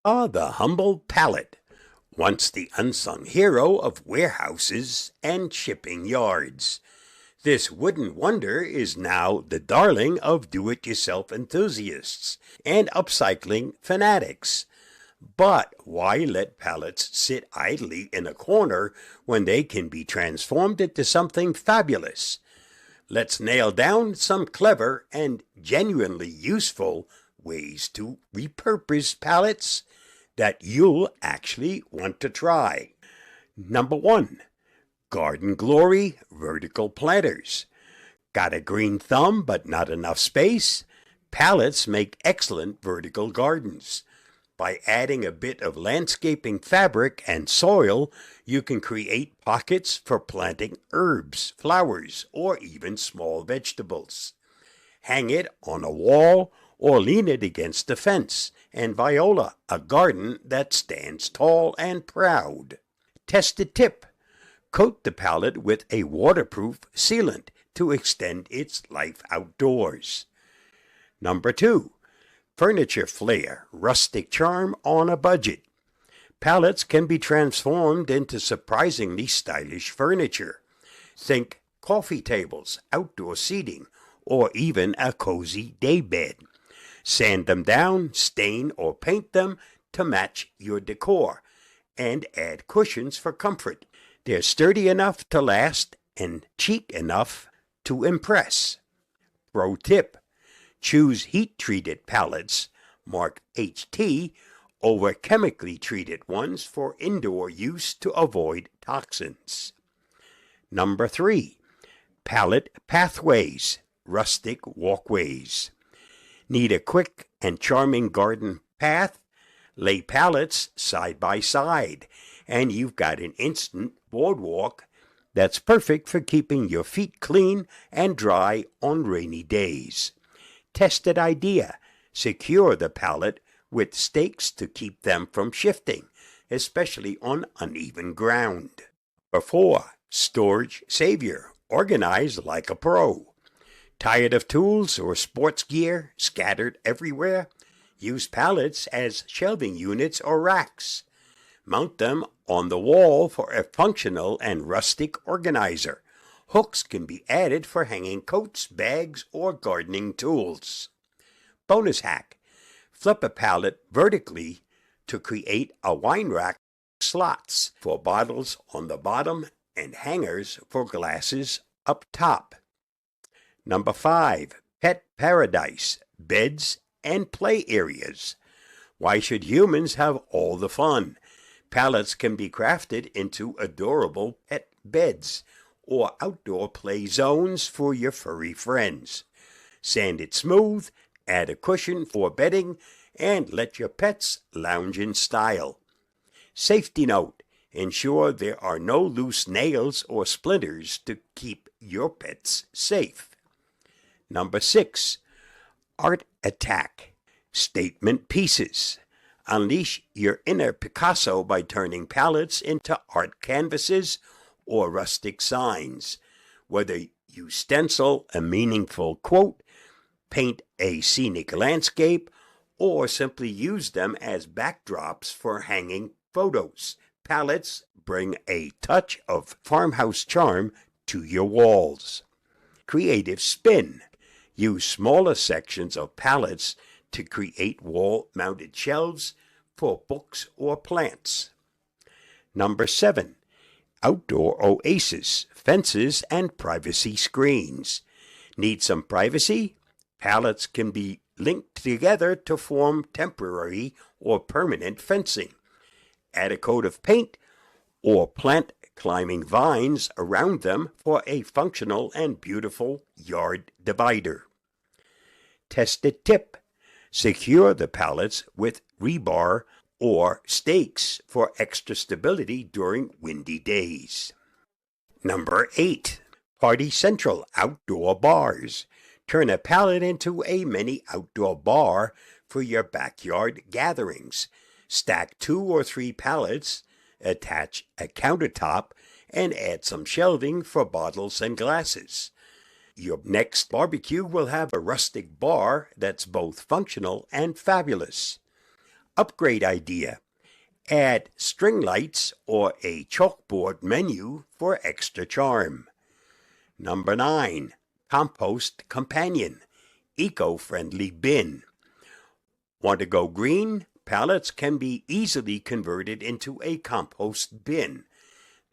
The humble pallet, once the unsung hero of warehouses and shipping yards. This wooden wonder is now the darling of do-it-yourself enthusiasts and upcycling fanatics. But why let pallets sit idly in a corner when they can be transformed into something fabulous? Let's nail down some clever and genuinely useful ways to repurpose pallets that you'll actually want to try. Number 1. Garden Glory Vertical Planters. Got a green thumb but not enough space? Pallets make excellent vertical gardens. By adding a bit of landscaping fabric and soil, you can create pockets for planting herbs, flowers, or even small vegetables. Hang it on a wall or lean it against the fence, and voila, a garden that stands tall and proud. Tested tip: coat the pallet with a waterproof sealant to extend its life outdoors. Number 2. Furniture flair, rustic charm on a budget. Pallets can be transformed into surprisingly stylish furniture. Think coffee tables, outdoor seating, or even a cozy daybed. Sand them down, stain or paint them to match your decor, and add cushions for comfort. They're sturdy enough to last and chic enough to impress. Pro tip: choose heat-treated pallets, marked HT, over chemically treated ones for indoor use to avoid toxins. Number 3. Pallet pathways, rustic walkways. Need a quick and charming garden path? Lay pallets side by side, and you've got an instant boardwalk that's perfect for keeping your feet clean and dry on rainy days. Tested idea: secure the pallet with stakes to keep them from shifting, especially on uneven ground. Number 4. Storage savior, organize like a pro. Tired of tools or sports gear scattered everywhere? Use pallets as shelving units or racks. Mount them on the wall for a functional and rustic organizer. Hooks can be added for hanging coats, bags, or gardening tools. Bonus hack: flip a pallet vertically to create a wine rack, slots for bottles on the bottom and hangers for glasses up top. Number 5. Pet paradise, beds and play areas. Why should humans have all the fun? Pallets can be crafted into adorable pet beds or outdoor play zones for your furry friends. Sand it smooth, add a cushion for bedding, and let your pets lounge in style. Safety note: ensure there are no loose nails or splinters to keep your pets safe. Number 6. Art attack, statement pieces. Unleash your inner Picasso by turning pallets into art canvases or rustic signs. Whether you stencil a meaningful quote, paint a scenic landscape, or simply use them as backdrops for hanging photos, pallets bring a touch of farmhouse charm to your walls. Creative spin: use smaller sections of pallets to create wall-mounted shelves for books or plants. Number 7. Outdoor oasis, fences, and privacy screens. Need some privacy? Pallets can be linked together to form temporary or permanent fencing. Add a coat of paint or plant climbing vines around them for a functional and beautiful yard divider. Tested tip: secure the pallets with rebar or stakes for extra stability during windy days. Number 8. Party Central Outdoor Bars. Turn a pallet into a mini outdoor bar for your backyard gatherings. Stack 2 or 3 pallets, attach a countertop, and add some shelving for bottles and glasses. Your next barbecue will have a rustic bar that's both functional and fabulous. upgrade idea. Add string lights or a chalkboard menu for extra charm. Number 9. Compost Companion, eco-friendly bin. Want to go green? Pallets can be easily converted into a compost bin.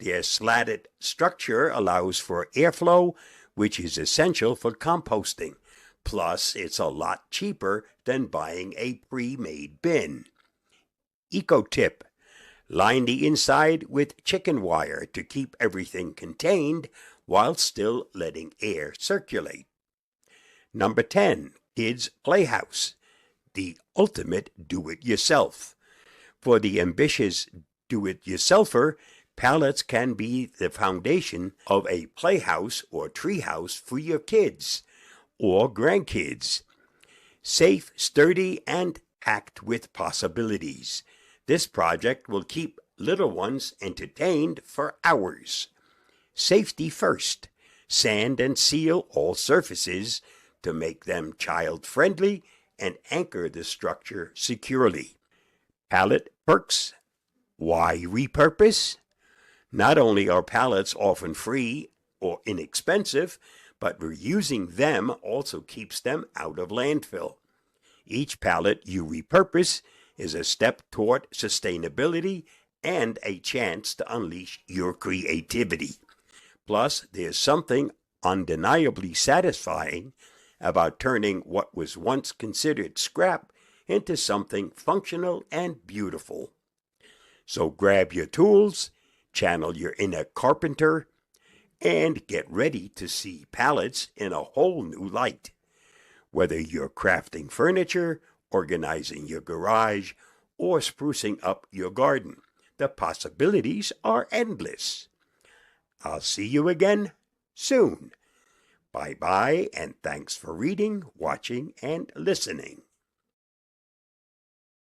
Their slatted structure allows for airflow, which is essential for composting. Plus, it's a lot cheaper than buying a pre-made bin. Eco tip: line the inside with chicken wire to keep everything contained while still letting air circulate. Number 10. Kids Playhouse, the ultimate do-it-yourself. For the ambitious do-it-yourselfer, pallets can be the foundation of a playhouse or treehouse for your kids or grandkids. Safe, sturdy, and packed with possibilities. This project will keep little ones entertained for hours. Safety first. Sand and seal all surfaces to make them child-friendly and anchor the structure securely. Pallet perks. Why repurpose? Not only are pallets often free or inexpensive, but reusing them also keeps them out of landfill. Each pallet you repurpose is a step toward sustainability and a chance to unleash your creativity. Plus, there's something undeniably satisfying about turning what was once considered scrap into something functional and beautiful. So grab your tools, channel your inner carpenter, and get ready to see pallets in a whole new light. Whether you're crafting furniture, organizing your garage, or sprucing up your garden, the possibilities are endless. I'll see you again soon. Bye-bye, and thanks for reading, watching, and listening.